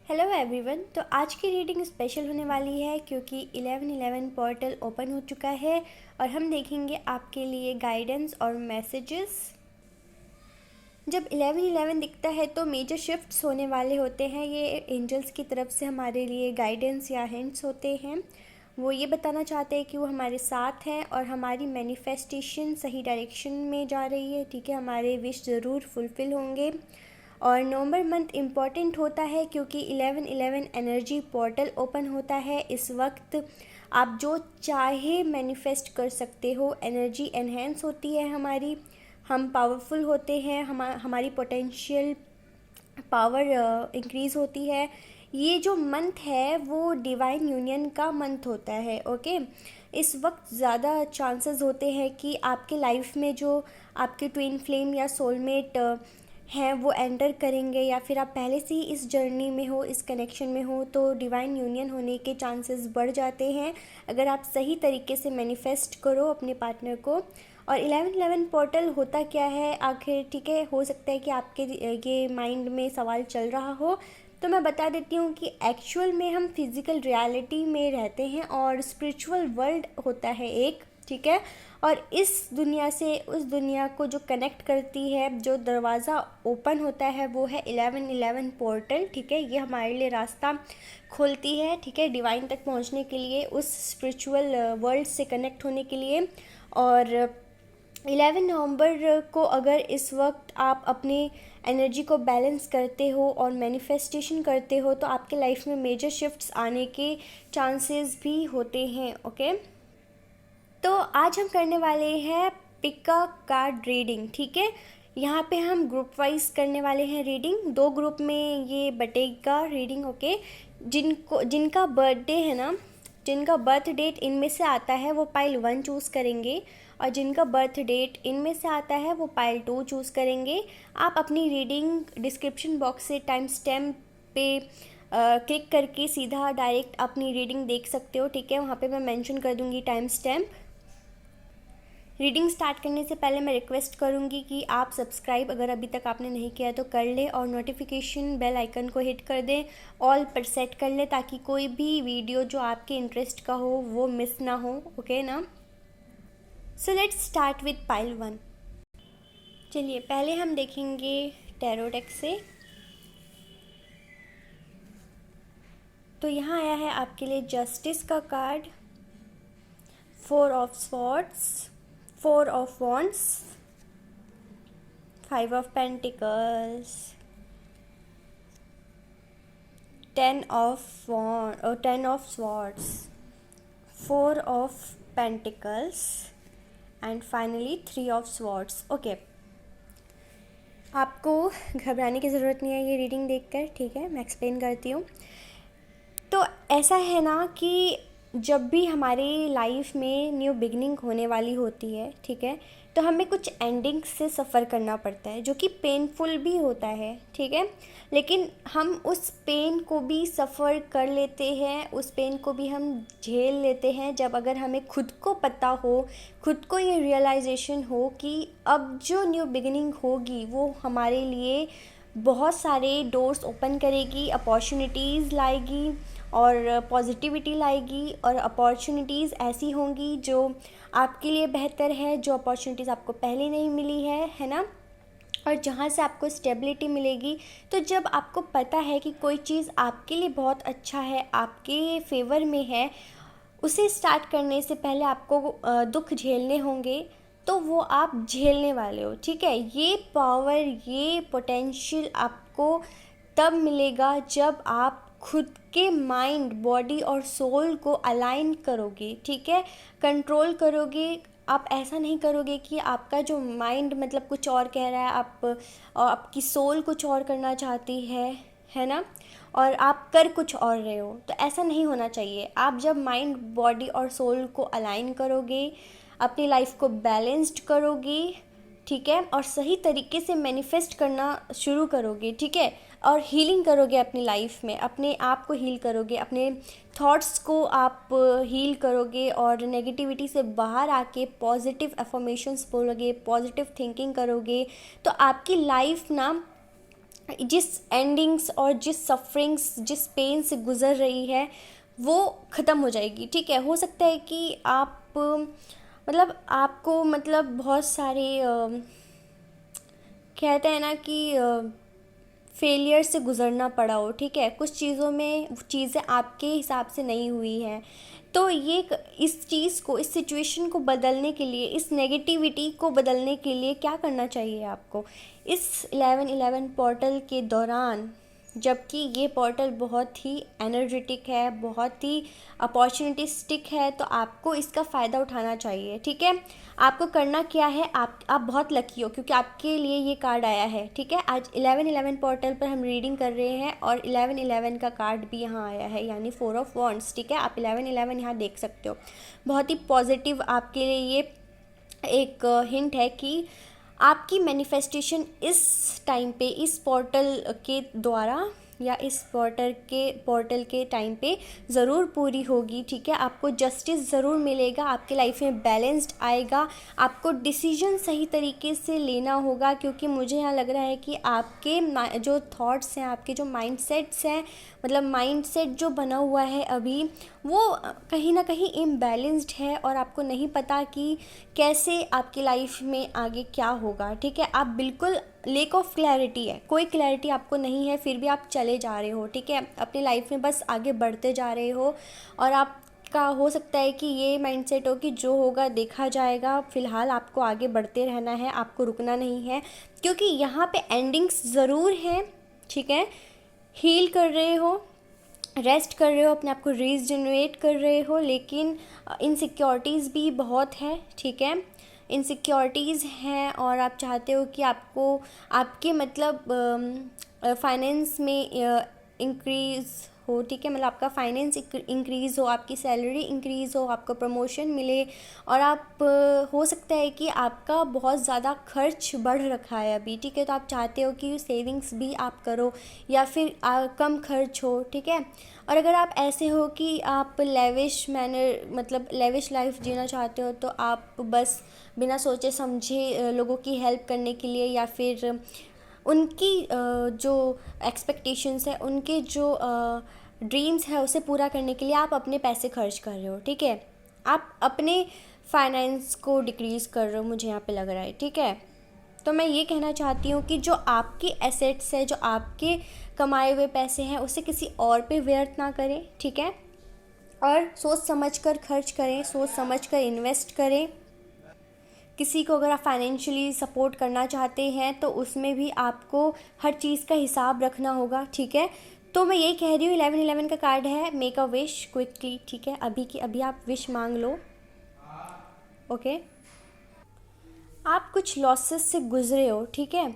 Hello everyone. तो आज की रीडिंग स्पेशल होने वाली है क्योंकि 11/11 पोर्टल ओपन हो चुका है और हम देखेंगे आपके लिए गाइडेंस और मैसेजेस। जब 11/11 दिखता है तो मेजर शिफ्ट्स होने वाले होते हैं। ये एंजल्स की तरफ से हमारे लिए गाइडेंस या हिंट्स होते हैं। वो ये बताना चाहते हैं कि वो हमारे साथ हैं और हमारी मैनिफेस्टेशन सही डायरेक्शन में जा रही है। ठीक है, हमारे विश ज़रूर फुलफ़िल होंगे। और नवंबर मंथ इम्पॉर्टेंट होता है क्योंकि 11/11 एनर्जी पोर्टल ओपन होता है। इस वक्त आप जो चाहे मैनिफेस्ट कर सकते हो। एनर्जी एनहेंस होती है हमारी, हम पावरफुल होते हैं, हमारी पोटेंशियल पावर इंक्रीज़ होती है। ये जो मंथ है वो डिवाइन यूनियन का मंथ होता है। ओके, इस वक्त ज़्यादा चांसेस होते हैं कि आपके लाइफ में जो आपके ट्विन फ्लेम या सोलमेट हैं वो एंटर करेंगे, या फिर आप पहले से ही इस जर्नी में हो, इस कनेक्शन में हो, तो डिवाइन यूनियन होने के चांसेस बढ़ जाते हैं अगर आप सही तरीके से मैनिफेस्ट करो अपने पार्टनर को। और 11/11 पोर्टल होता क्या है आखिर? ठीक है, हो सकता है कि आपके ये माइंड में सवाल चल रहा हो, तो मैं बता देती हूँ कि एक्चुअल में हम फिज़िकल रियलिटी में रहते हैं और स्पिरिचुअल वर्ल्ड होता है एक। ठीक है, और इस दुनिया से उस दुनिया को जो कनेक्ट करती है, जो दरवाज़ा ओपन होता है, वो है 11/11 पोर्टल। ठीक है, ये हमारे लिए रास्ता खोलती है। ठीक है, डिवाइन तक पहुंचने के लिए, उस स्पिरिचुअल वर्ल्ड से कनेक्ट होने के लिए। और 11 नवंबर को अगर इस वक्त आप अपनी एनर्जी को बैलेंस करते हो और मैनिफेस्टेशन करते हो तो आपके लाइफ में मेजर शिफ्ट्स आने के चांसेस भी होते हैं। ओके, तो आज हम करने वाले हैं पिका कार्ड रीडिंग। ठीक है, यहाँ पे हम ग्रुप वाइज करने वाले हैं रीडिंग। 2 ग्रुप में ये बटेगा रीडिंग। ओके, जिनका बर्थडे है ना, जिनका बर्थ डेट इनमें से आता है वो पाइल 1 चूज़ करेंगे, और जिनका बर्थ डेट इनमें से आता है वो पाइल 2 चूज़ करेंगे। आप अपनी रीडिंग डिस्क्रिप्शन बॉक्स से टाइम स्टैम्प पे क्लिक करके सीधा डायरेक्ट अपनी रीडिंग देख सकते हो। ठीक है, वहाँ पे मैं मेंशन कर दूँगी टाइम स्टैम्प। रीडिंग स्टार्ट करने से पहले मैं रिक्वेस्ट करूंगी कि आप सब्सक्राइब अगर अभी तक आपने नहीं किया तो कर ले, और नोटिफिकेशन बेल आइकन को हिट कर दें, ऑल पर सेट कर ले, ताकि कोई भी वीडियो जो आपके इंटरेस्ट का हो वो मिस ना हो। ओके ना? So let's start with pile 1। चलिए, पहले हम देखेंगे टैरो डेक से। तो यहाँ आया है आपके लिए जस्टिस का card, 4 of swords, 4 of wands, 5 of pentacles, 10 of swords, 4 of pentacles, and finally 3 of swords. Okay, आपको घबराने की ज़रूरत नहीं है ये रीडिंग देखकर। ठीक है, मैं एक्सप्लेन करती हूँ। तो ऐसा है ना कि जब भी हमारी लाइफ में न्यू बिगनिंग होने वाली होती है, ठीक है, तो हमें कुछ एंडिंग से सफ़र करना पड़ता है जो कि पेनफुल भी होता है। ठीक है, लेकिन हम उस पेन को भी सफ़र कर लेते हैं, उस पेन को भी हम झेल लेते हैं जब अगर हमें खुद को पता हो, खुद को ये रियलाइजेशन हो कि अब जो न्यू बिगनिंग होगी वो हमारे लिए बहुत सारे डोर्स ओपन करेगी, अपॉर्चुनिटीज़ लाएगी और पॉजिटिविटी लाएगी। और अपॉर्चुनिटीज़ ऐसी होंगी जो आपके लिए बेहतर है, जो अपॉर्चुनिटीज़ आपको पहले नहीं मिली है ना, और जहाँ से आपको स्टेबिलिटी मिलेगी। तो जब आपको पता है कि कोई चीज़ आपके लिए बहुत अच्छा है, आपके फेवर में है, उसे स्टार्ट करने से पहले आपको दुख झेलने होंगे, तो वो आप झेलने वाले हो। ठीक है, ये पावर, ये पोटेंशियल आपको तब मिलेगा जब आप खुद के माइंड, बॉडी और सोल को अलाइन करोगे। ठीक है, कंट्रोल करोगे। आप ऐसा नहीं करोगे कि आपका जो माइंड मतलब कुछ और कह रहा है, आपकी सोल कुछ और करना चाहती है ना, और आप कर कुछ और रहे हो। तो ऐसा नहीं होना चाहिए। आप जब माइंड, बॉडी और सोल को अलाइन करोगे, अपनी लाइफ को बैलेंस्ड करोगे, ठीक है, और सही तरीके से मैनिफेस्ट करना शुरू करोगे, ठीक है, और हीलिंग करोगे अपनी लाइफ में, अपने आप को हील करोगे, अपने थॉट्स को आप हील करोगे, और नेगेटिविटी से बाहर आके पॉजिटिव अफर्मेशंस बोलोगे, पॉजिटिव थिंकिंग करोगे, तो आपकी लाइफ ना जिस एंडिंग्स और जिस सफरिंग्स, जिस पेन से गुज़र रही है, वो ख़त्म हो जाएगी। ठीक है, हो सकता है कि आप मतलब आपको मतलब बहुत सारे कहते हैं ना कि फेलियर से गुज़रना पड़ा हो। ठीक है, कुछ चीज़ों में चीज़ें आपके हिसाब से नहीं हुई हैं, तो इस चीज़ को, इस सिचुएशन को बदलने के लिए, इस नेगेटिविटी को बदलने के लिए क्या करना चाहिए आपको? इस 11/11 पोर्टल के दौरान, जबकि ये पोर्टल बहुत ही एनर्जेटिक है, बहुत ही अपॉर्चुनिटिस्टिक है, तो आपको इसका फ़ायदा उठाना चाहिए। ठीक है, आपको करना क्या है, आप बहुत लकी हो क्योंकि आपके लिए ये कार्ड आया है। ठीक है, आज 11/11 पोर्टल पर हम रीडिंग कर रहे हैं और 11/11 का कार्ड भी यहाँ आया है, यानी 4 ऑफ वॉन्ड्स। ठीक है, आप 11/11 यहाँ देख सकते हो। बहुत ही पॉजिटिव आपके लिए ये एक हिंट है कि आपकी मैनिफेस्टेशन इस टाइम पे, इस पोर्टल के द्वारा या इस पोर्टल के टाइम पे ज़रूर पूरी होगी। ठीक है, आपको जस्टिस ज़रूर मिलेगा, आपके लाइफ में बैलेंस्ड आएगा, आपको डिसीजन सही तरीके से लेना होगा, क्योंकि मुझे यहाँ लग रहा है कि आपके जो थॉट्स हैं, आपके जो माइंडसेट्स हैं, मतलब माइंडसेट जो बना हुआ है अभी, वो कहीं ना कहीं इम्बैलेंस्ड है और आपको नहीं पता कि कैसे आपकी लाइफ में आगे क्या होगा। ठीक है, आप बिल्कुल लेक ऑफ क्लैरिटी है, कोई क्लैरिटी आपको नहीं है, फिर भी आप चले जा रहे हो। ठीक है, अपनी लाइफ में बस आगे बढ़ते जा रहे हो और आपका हो सकता है कि ये माइंडसेट हो कि जो होगा देखा जाएगा, फ़िलहाल आपको आगे बढ़ते रहना है, आपको रुकना नहीं है, क्योंकि यहाँ पे एंडिंग्स ज़रूर हैं। ठीक है, हील कर रहे हो, रेस्ट कर रहे हो, अपने आप को रीजनरेट कर रहे हो, लेकिन इनसिक्योरिटीज़ भी बहुत है। ठीक है, इनसिक्योरिटीज़ हैं और आप चाहते हो कि आपको आपके मतलब फाइनेंस में इंक्रीज़ हो। ठीक है, मतलब आपका फाइनेंस इंक्रीज़ हो, आपकी सैलरी इंक्रीज़ हो, आपको प्रमोशन मिले, और आप हो सकता है कि आपका बहुत ज़्यादा खर्च बढ़ रखा है अभी। ठीक है, तो आप चाहते हो कि सेविंग्स भी आप करो या फिर कम खर्च हो। ठीक है, और अगर आप ऐसे हो कि आप लेविश मैनर, मतलब लेविश लाइफ जीना चाहते हो, तो आप बस बिना सोचे समझे लोगों की हेल्प करने के लिए या फिर उनकी जो एक्सपेक्टेशंस है, उनके जो ड्रीम्स है, उसे पूरा करने के लिए आप अपने पैसे खर्च कर रहे हो। ठीक है, आप अपने फाइनेंस को डिक्रीज़ कर रहे हो, मुझे यहाँ पे लग रहा है। ठीक है, तो मैं ये कहना चाहती हूँ कि जो आपके एसेट्स है, जो आपके कमाए हुए पैसे हैं, उसे किसी और पे व्यर्थ ना करें। ठीक है, और सोच समझ कर खर्च करें, सोच समझ कर इन्वेस्ट करें। किसी को अगर आप फाइनेंशियली सपोर्ट करना चाहते हैं तो उसमें भी आपको हर चीज़ का हिसाब रखना होगा। ठीक है, तो मैं यही कह रही हूँ, 11/11 का कार्ड है, मेक अ विश क्विकली। ठीक है, अभी की अभी आप विश मांग लो। ओके, आप कुछ लॉसेस से गुजरे हो। ठीक है,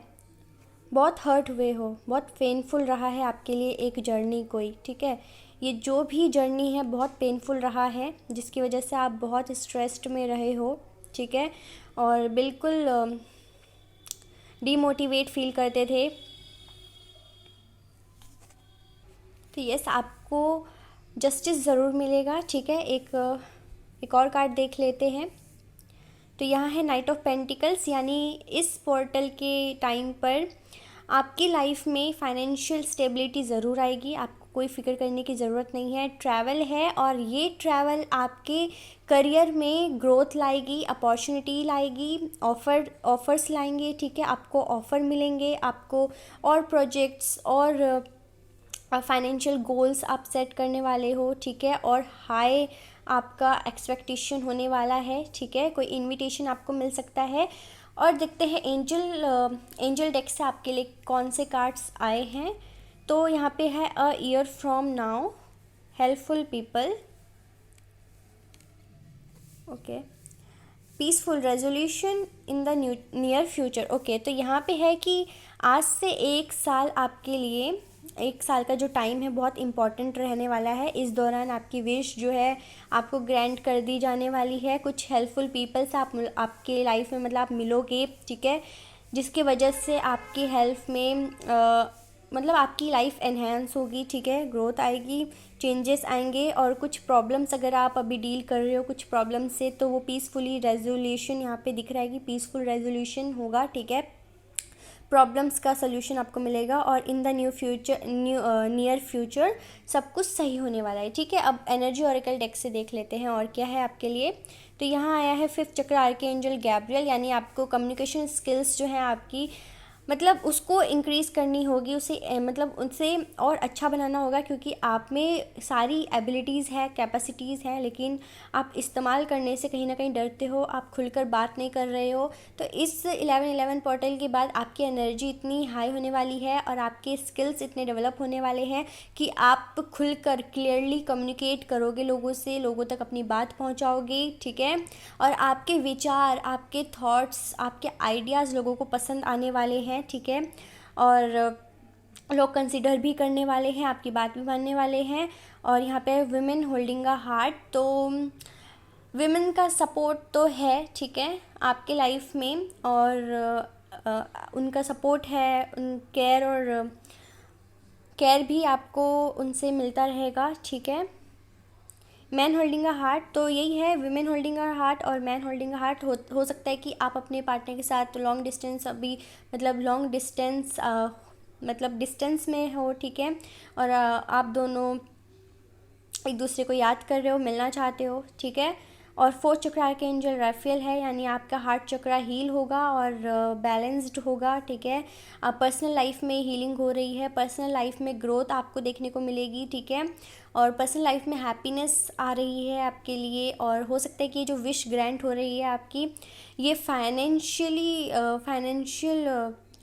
बहुत हर्ट हुए हो, बहुत पेनफुल रहा है आपके लिए एक जर्नी कोई। ठीक है, ये जो भी जर्नी है बहुत पेनफुल रहा है, जिसकी वजह से आप बहुत स्ट्रेस्ड में रहे हो। ठीक है, और बिल्कुल डीमोटिवेट फील करते थे। तो यस, आपको जस्टिस ज़रूर मिलेगा। ठीक है, एक और कार्ड देख लेते हैं। तो यहाँ है नाइट ऑफ पेंटिकल्स, यानी इस पोर्टल के टाइम पर आपकी लाइफ में फाइनेंशियल स्टेबिलिटी ज़रूर आएगी, आपको कोई फ़िक्र करने की ज़रूरत नहीं है। ट्रैवल है और ये ट्रैवल आपके करियर में ग्रोथ लाएगी, अपॉर्चुनिटी लाएगी, ऑफ़र्स लाएंगे। ठीक है, आपको ऑफ़र मिलेंगे, आपको और प्रोजेक्ट्स और फाइनेंशियल गोल्स आप सेट करने वाले हो। ठीक है, और हाई आपका एक्सपेक्टेशन होने वाला है। ठीक है, कोई इनविटेशन आपको मिल सकता है। और देखते हैं एंजल डेक से आपके लिए कौन से कार्ड्स आए हैं। तो यहाँ पे है a year from now, helpful people, okay, peaceful resolution in the near future. Okay, तो यहाँ पे है कि आज से 1 साल आपके लिए, 1 साल का जो टाइम है बहुत इंपॉर्टेंट रहने वाला है। इस दौरान आपकी विश जो है आपको ग्रांट कर दी जाने वाली है। कुछ हेल्पफुल पीपल से आपके लाइफ में मतलब आप मिलोगे। ठीक है, जिसकी वजह से आपकी हेल्प में मतलब आपकी लाइफ एनहेंस होगी। ठीक है, ग्रोथ आएगी, चेंजेस आएंगे, और कुछ प्रॉब्लम्स अगर आप अभी डील कर रहे हो कुछ प्रॉब्लम से, तो वो पीसफुली रेजोल्यूशन यहाँ पे दिख रहा है कि पीसफुल रेजोल्यूशन होगा। ठीक है, प्रॉब्लम्स का सल्यूशन आपको मिलेगा और इन द नियर फ्यूचर सब कुछ सही होने वाला है। ठीक है, अब एनर्जी ऑरेकल डेक से देख लेते हैं और क्या है आपके लिए। तो यहाँ आया है 5th चक्र आर्कएंजल गैब्रियल, यानी आपको कम्युनिकेशन स्किल्स जो है आपकी मतलब उसको इंक्रीज़ करनी होगी, उसे मतलब उनसे और अच्छा बनाना होगा, क्योंकि आप में सारी एबिलिटीज़ है, कैपेसिटीज़ हैं, लेकिन आप इस्तेमाल करने से कहीं ना कहीं डरते हो, आप खुलकर बात नहीं कर रहे हो। तो इस 11/11 पोर्टल के बाद आपकी एनर्जी इतनी हाई होने वाली है और आपके स्किल्स इतने डेवलप होने वाले हैं कि आप खुलकर क्लियरली कम्युनिकेट करोगे लोगों से, लोगों तक अपनी बात पहुंचाओगे। ठीक है, और आपके विचार, आपके थॉट्स, आपके आइडियाज़ लोगों को पसंद आने वाले हैं। ठीक है, और लोग कंसिडर भी करने वाले हैं, आपकी बात भी मानने वाले हैं। और यहाँ पे विमेन होल्डिंग अ हार्ट, तो विमेन का सपोर्ट तो है, ठीक है, आपके लाइफ में, और उनका सपोर्ट है, उन केयर और केयर भी आपको उनसे मिलता रहेगा। ठीक है, मैन होल्डिंग अ हार्ट, तो यही है, विमेन होल्डिंग अ हार्ट और मैन होल्डिंग अ हार्ट। हो सकता है कि आप अपने पार्टनर के साथ लॉन्ग डिस्टेंस अभी मतलब लॉन्ग डिस्टेंस मतलब डिस्टेंस में हो। ठीक है, और आप दोनों एक दूसरे को याद कर रहे हो, मिलना चाहते हो। ठीक है, और 4th चक्र आर्कएंजल राफेल है, यानी आपका हार्ट चक्र हील होगा और बैलेंस्ड होगा। ठीक है, पर्सनल लाइफ में हीलिंग हो रही है, पर्सनल लाइफ में ग्रोथ आपको देखने को मिलेगी। ठीक है, और पर्सनल लाइफ में हैप्पीनेस आ रही है आपके लिए, और हो सकता है कि ये जो विश ग्रांट हो रही है आपकी, ये फाइनेंशियल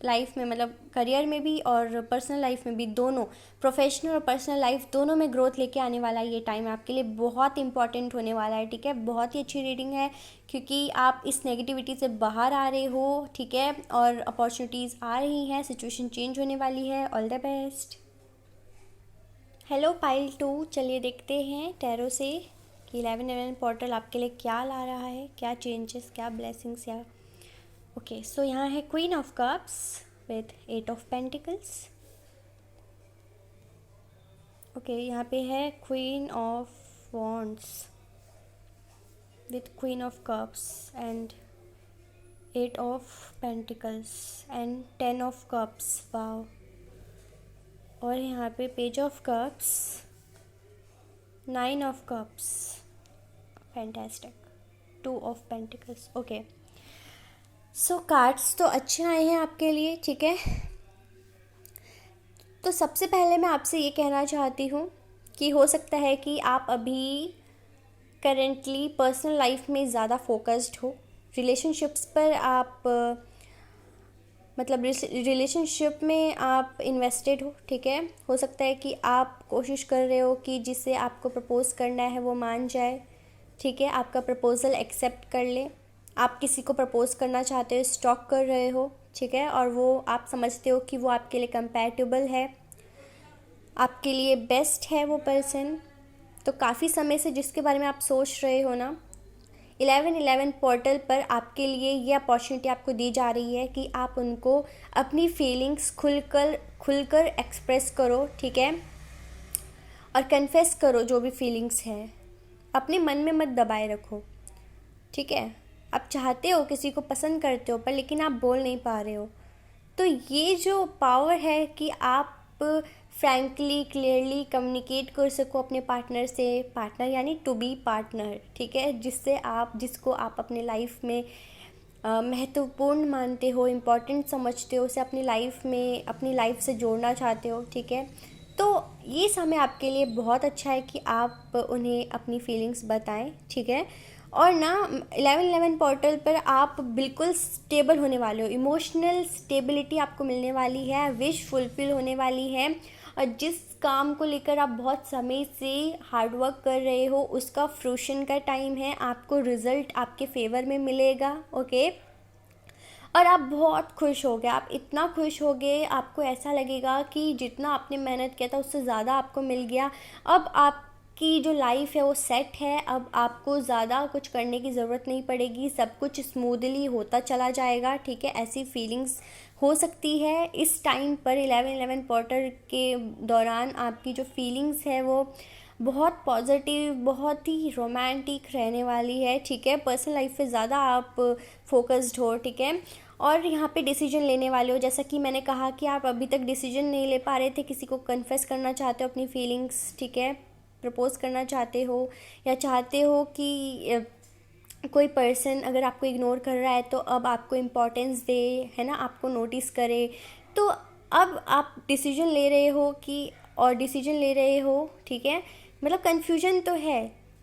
लाइफ में, मतलब करियर में भी और पर्सनल लाइफ में भी, दोनों प्रोफेशनल और पर्सनल लाइफ दोनों में ग्रोथ लेके आने वाला है। ये टाइम आपके लिए बहुत इंपॉर्टेंट होने वाला है। ठीक है, बहुत ही अच्छी रीडिंग है, क्योंकि आप इस नेगेटिविटी से बाहर आ रहे हो। ठीक है, और अपॉर्चुनिटीज़ आ रही हैं, सिचुएशन चेंज होने वाली है। All the best. Hello pile 2, चलिए देखते हैं टैरो से कि 11/11 पोर्टल आपके लिए क्या ला रहा है, क्या चेंजेस, क्या ब्लेसिंग्स। या ओके, सो यहाँ है queen of cups with 8 of pentacles. Okay, यहाँ पे है queen of wands with queen of cups and 8 of pentacles and 10 of cups. Wow, और यहाँ पे page of cups, 9 of cups, fantastic, 2 of pentacles. Okay, so cards तो अच्छे आए हैं आपके लिए। ठीक है, तो सबसे पहले मैं आपसे ये कहना चाहती हूँ कि हो सकता है कि आप अभी करेंटली पर्सनल लाइफ में ज़्यादा फोकस्ड हो, रिलेशनशिप्स पर आप मतलब रिलेशनशिप में आप इन्वेस्टेड हो। ठीक है, हो सकता है कि आप कोशिश कर रहे हो कि जिससे आपको प्रपोज़ करना है वो मान जाए। ठीक है, आपका प्रपोज़ल एक्सेप्ट कर ले। आप किसी को प्रपोज़ करना चाहते हो, स्टॉक कर रहे हो। ठीक है, और वो आप समझते हो कि वो आपके लिए कंपैटिबल है, आपके लिए बेस्ट है वो पर्सन। तो काफ़ी समय से जिसके बारे में आप सोच रहे हो ना, 11/11 पोर्टल पर आपके लिए ये अपॉर्चुनिटी आपको दी जा रही है कि आप उनको अपनी फीलिंग्स खुलकर एक्सप्रेस करो। ठीक है, और कन्फेस करो जो भी फीलिंग्स हैं, अपने मन में मत दबाए रखो। ठीक है, आप चाहते हो, किसी को पसंद करते हो, पर लेकिन आप बोल नहीं पा रहे हो। तो ये जो पावर है कि आप फ्रैंकली क्लियरली कम्युनिकेट कर सको अपने पार्टनर से, पार्टनर यानी टू बी पार्टनर। ठीक है, जिसको आप अपने लाइफ में महत्वपूर्ण मानते हो, इम्पॉर्टेंट समझते हो, उसे अपनी लाइफ में, अपनी लाइफ से जोड़ना चाहते हो। ठीक है, तो ये समय आपके लिए बहुत अच्छा है कि आप उन्हें अपनी फीलिंग्स बताएं। ठीक है, और ना 11/11 पोर्टल पर आप बिल्कुल स्टेबल होने वाले हो, इमोशनल स्टेबिलिटी आपको मिलने वाली है, विश फुलफिल होने वाली है, और जिस काम को लेकर आप बहुत समय से हार्डवर्क कर रहे हो उसका फ्रूशन का टाइम है, आपको रिज़ल्ट आपके फेवर में मिलेगा। ओके, और आप बहुत खुश हो गए, आप इतना खुश हो गए, आपको ऐसा लगेगा कि जितना आपने मेहनत किया था उससे ज़्यादा आपको मिल गया। अब आपकी जो लाइफ है वो सेट है, अब आपको ज़्यादा कुछ करने की ज़रूरत नहीं पड़ेगी, सब कुछ स्मूथली होता चला जाएगा। ठीक है, ऐसी फीलिंग्स हो सकती है इस टाइम पर 11/11 पोर्टल के दौरान। आपकी जो फीलिंग्स है वो बहुत पॉजिटिव, बहुत ही रोमांटिक रहने वाली है। ठीक है, पर्सनल लाइफ पे ज़्यादा आप फोकस्ड हो। ठीक है, और यहाँ पे डिसीजन लेने वाले हो, जैसा कि मैंने कहा कि आप अभी तक डिसीजन नहीं ले पा रहे थे, किसी को कन्फेस करना चाहते हो अपनी फीलिंग्स, ठीक है, प्रपोज़ करना चाहते हो, या चाहते हो कि कोई पर्सन अगर आपको इग्नोर कर रहा है तो अब आपको इम्पोर्टेंस दे, है ना, आपको नोटिस करे। तो अब आप डिसीजन ले रहे हो कि, और डिसीजन ले रहे हो, ठीक है, मतलब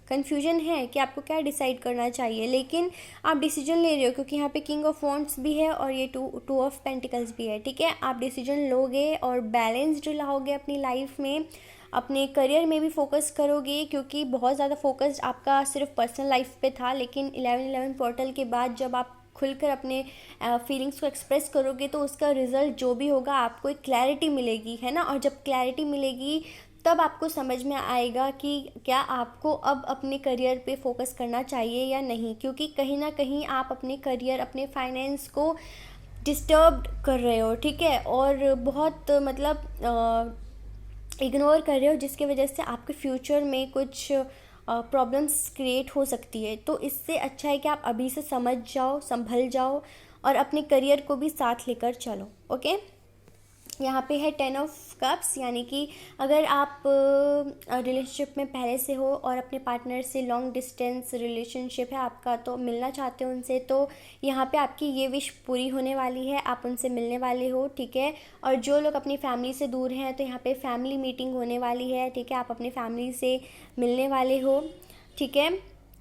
कन्फ्यूजन है कि आपको क्या डिसाइड करना चाहिए, लेकिन आप डिसीजन ले रहे हो क्योंकि यहाँ पे किंग ऑफ वॉन्ड्स भी है और ये टू ऑफ पेंटिकल्स भी है, ठीक है। आप डिसीजन लोगे और बैलेंस्ड लाओगे अपनी लाइफ में, अपने करियर में भी फोकस करोगे, क्योंकि बहुत ज़्यादा फोकस आपका सिर्फ पर्सनल लाइफ पे था, लेकिन 11/11 पोर्टल के बाद जब आप खुलकर अपने फीलिंग्स को एक्सप्रेस करोगे तो उसका रिज़ल्ट जो भी होगा आपको एक क्लैरिटी मिलेगी, है ना। और जब क्लैरिटी मिलेगी तब आपको समझ में आएगा कि क्या आपको अब अपने करियर पे फोकस करना चाहिए या नहीं, क्योंकि कहीं ना कहीं आप अपने करियर, अपने फाइनेंस को डिस्टर्ब कर रहे हो, ठीक है, और बहुत मतलब इग्नोर कर रहे हो, जिसकी वजह से आपके फ्यूचर में कुछ प्रॉब्लम्स क्रिएट हो सकती है। तो इससे अच्छा है कि आप अभी से समझ जाओ, संभल जाओ और अपने करियर को भी साथ लेकर चलो, ओके। यहाँ पे है 10 ऑफ कप्स, यानी कि अगर आप रिलेशनशिप में पहले से हो और अपने पार्टनर से लॉन्ग डिस्टेंस रिलेशनशिप है आपका, तो मिलना चाहते हो उनसे, तो यहाँ पे आपकी ये विश पूरी होने वाली है, आप उनसे मिलने वाले हो, ठीक है। और जो लोग अपनी फैमिली से दूर हैं तो यहाँ पे फैमिली मीटिंग होने वाली है, ठीक है, आप अपनी फैमिली से मिलने वाले हो, ठीक है।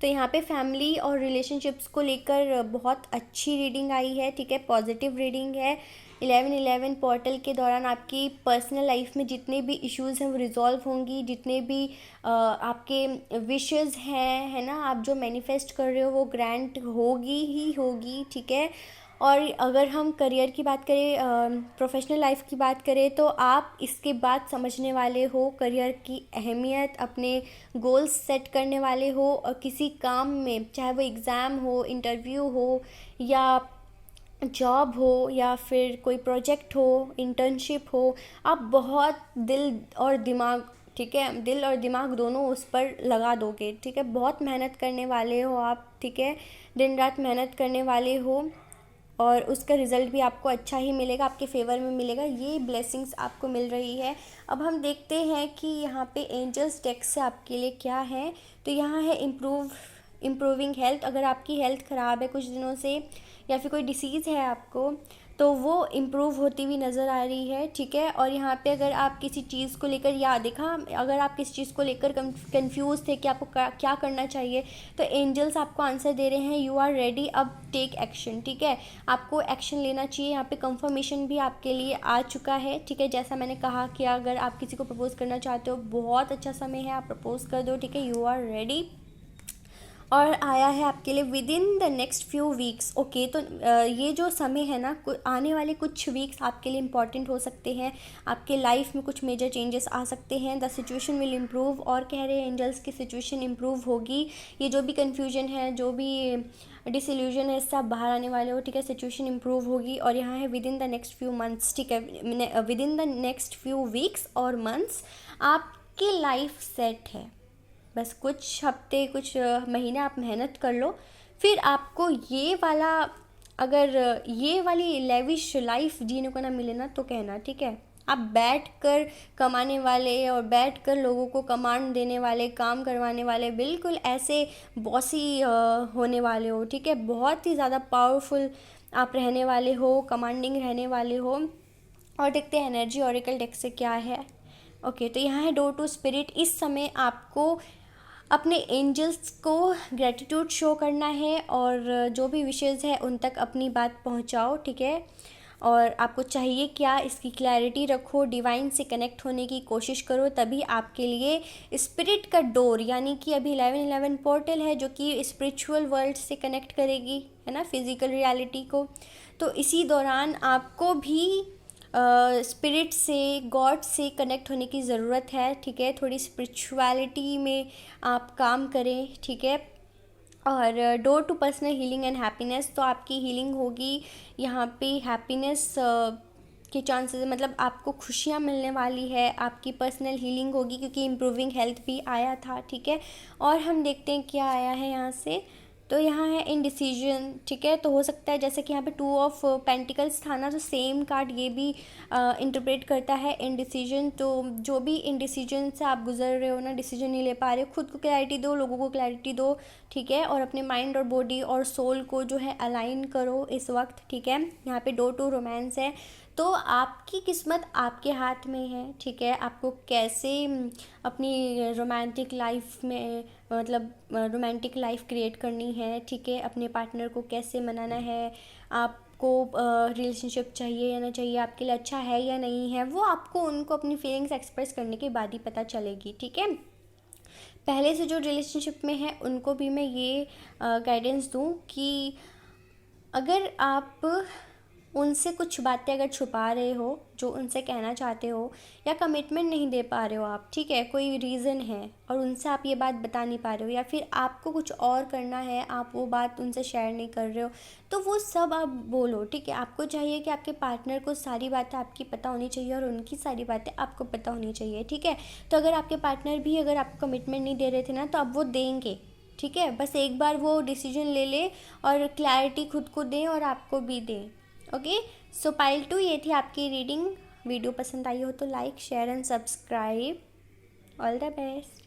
तो यहाँ पे फैमिली और रिलेशनशिप्स को लेकर बहुत अच्छी रीडिंग आई है, ठीक है, पॉजिटिव रीडिंग है। 11/11 पोर्टल के दौरान आपकी पर्सनल लाइफ में जितने भी इश्यूज हैं वो रिजॉल्व होंगी, जितने भी आपके विशेस हैं, है ना, आप जो मैनिफेस्ट कर रहे हो वो ग्रांट होगी ही होगी, ठीक है। और अगर हम करियर की बात करें, प्रोफेशनल लाइफ की बात करें, तो आप इसके बाद समझने वाले हो करियर की अहमियत, अपने गोल्स सेट करने वाले हो, और किसी काम में, चाहे वो एग्ज़ाम हो, इंटरव्यू हो, या जॉब हो, या फिर कोई प्रोजेक्ट हो, इंटर्नशिप हो, आप बहुत दिल और दिमाग, ठीक है, दिल और दिमाग दोनों उस पर लगा दोगे, ठीक है, बहुत मेहनत करने वाले हो आप, ठीक है, दिन रात मेहनत करने वाले हो, और उसका रिज़ल्ट भी आपको अच्छा ही मिलेगा, आपके फेवर में मिलेगा, ये ब्लेसिंग्स आपको मिल रही है। अब हम देखते हैं कि यहाँ पे एंजल्स डेक से आपके लिए क्या है। तो यहाँ है इम्प्रूविंग हेल्थ। अगर आपकी हेल्थ ख़राब है कुछ दिनों से, या फिर कोई डिसीज़ है आपको, तो वो इम्प्रूव होती हुई नज़र आ रही है, ठीक है। और यहाँ पे अगर आप किसी चीज़ को लेकर, या देखा, अगर आप किसी चीज़ को लेकर कंफ्यूज थे कि आपको क्या करना चाहिए, तो एंजल्स आपको आंसर दे रहे हैं, यू आर रेडी, अब टेक एक्शन, ठीक है, आपको एक्शन लेना चाहिए। यहाँ पे कंफर्मेशन भी आपके लिए आ चुका है, ठीक है। जैसा मैंने कहा कि अगर आप किसी को प्रपोज़ करना चाहते हो, बहुत अच्छा समय है, आप प्रपोज़ कर दो, ठीक है, यू आर रेडी। और आया है आपके लिए with in the next few weeks, okay. तो ये जो समय है ना, आने वाले कुछ वीक्स आपके लिए इम्पॉर्टेंट हो सकते हैं, आपके लाइफ में कुछ मेजर चेंजेस आ सकते हैं, द सिचुएशन विल इम्प्रूव, और कह रहे हैं एंजल्स की सिचुएशन इम्प्रूव होगी। ये जो भी कन्फ्यूजन है, जो भी डिसइल्यूजन है, इससे आप बाहर आने वाले हो, ठीक है, सिचुएशन इम्प्रूव होगी। और यहाँ है with in the next few months, ठीक है, with in the next few weeks और मंथ्स आपकी लाइफ सेट है। बस कुछ हफ्ते, कुछ महीने आप मेहनत कर लो, फिर आपको ये वाला, अगर ये वाली लेविश लाइफ जीने को ना मिले ना, तो कहना, ठीक है। आप बैठ कर कमाने वाले और बैठ कर लोगों को कमांड देने वाले, काम करवाने वाले, बिल्कुल ऐसे बॉसी होने वाले हो, ठीक है, बहुत ही ज़्यादा पावरफुल आप रहने वाले हो, कमांडिंग रहने वाले हो। और देखते हैं एनर्जी ऑरिकल डेक से क्या है, ओके। तो यहाँ है डोर टू स्पिरिट। इस समय आपको अपने एंजल्स को ग्रेटिट्यूड शो करना है, और जो भी विशेज़ है उन तक अपनी बात पहुंचाओ, ठीक है। और आपको चाहिए क्या, इसकी क्लैरिटी रखो, डिवाइन से कनेक्ट होने की कोशिश करो, तभी आपके लिए स्पिरिट का डोर, यानी कि अभी 11/11 पोर्टल है जो कि स्पिरिचुअल वर्ल्ड से कनेक्ट करेगी, है ना, फिज़िकल रियलिटी को। तो इसी दौरान आपको भी स्पिरिट से, गॉड से कनेक्ट होने की ज़रूरत है, ठीक है, थोड़ी स्पिरिचुअलिटी में आप काम करें, ठीक है। और door to personal healing and happiness, तो आपकी हीलिंग होगी, यहाँ पे हैप्पीनेस के चांसेस, मतलब आपको खुशियाँ मिलने वाली है, आपकी पर्सनल हीलिंग होगी, क्योंकि इम्प्रूविंग हेल्थ भी आया था, ठीक है। और हम देखते हैं क्या आया है यहाँ से। तो यहाँ है इनडिसीजन, ठीक है। तो हो सकता है जैसे कि यहाँ पे 2 ऑफ पेंटिकल्स था ना, तो सेम कार्ड ये भी इंटरप्रेट करता है इनडिसीजन। तो जो भी इनडिसीजन से आप गुजर रहे हो ना, डिसीजन नहीं ले पा रहे हो, खुद को क्लैरिटी दो, लोगों को क्लैरिटी दो, ठीक है। और अपने माइंड और बॉडी और सोल को जो है अलाइन करो इस वक्त, ठीक है। यहाँ पे डोर टू रोमांस है, तो आपकी किस्मत आपके हाथ में है, ठीक है। आपको कैसे अपनी रोमांटिक लाइफ में, मतलब रोमांटिक लाइफ क्रिएट करनी है, ठीक है। अपने पार्टनर को कैसे मनाना है, आपको रिलेशनशिप चाहिए या ना चाहिए, आपके लिए अच्छा है या नहीं है, वो आपको उनको अपनी फीलिंग्स एक्सप्रेस करने के बाद ही पता चलेगी, ठीक है। पहले से जो रिलेशनशिप में है उनको भी मैं ये गाइडेंस दूँ कि अगर आप उनसे कुछ बातें अगर छुपा रहे हो जो उनसे कहना चाहते हो, या कमिटमेंट नहीं दे पा रहे हो आप, ठीक है, कोई रीज़न है और उनसे आप ये बात बता नहीं पा रहे हो, या फिर आपको कुछ और करना है, आप वो बात उनसे शेयर नहीं कर रहे हो, तो वो सब आप बोलो, ठीक है। आपको चाहिए कि आपके पार्टनर को सारी बातें आपकी पता होनी चाहिए और उनकी सारी बातें आपको पता होनी चाहिए, ठीक है। तो अगर आपके पार्टनर भी अगर आपको कमिटमेंट नहीं दे रहे थे ना, तो अब वो देंगे, ठीक है। बस एक बार वो डिसीजन ले ले और क्लैरिटी खुद को दें और आपको भी दें। ओके, सो पाइल 2 ये थी आपकी रीडिंग। वीडियो पसंद आई हो तो like, share and subscribe. All the best.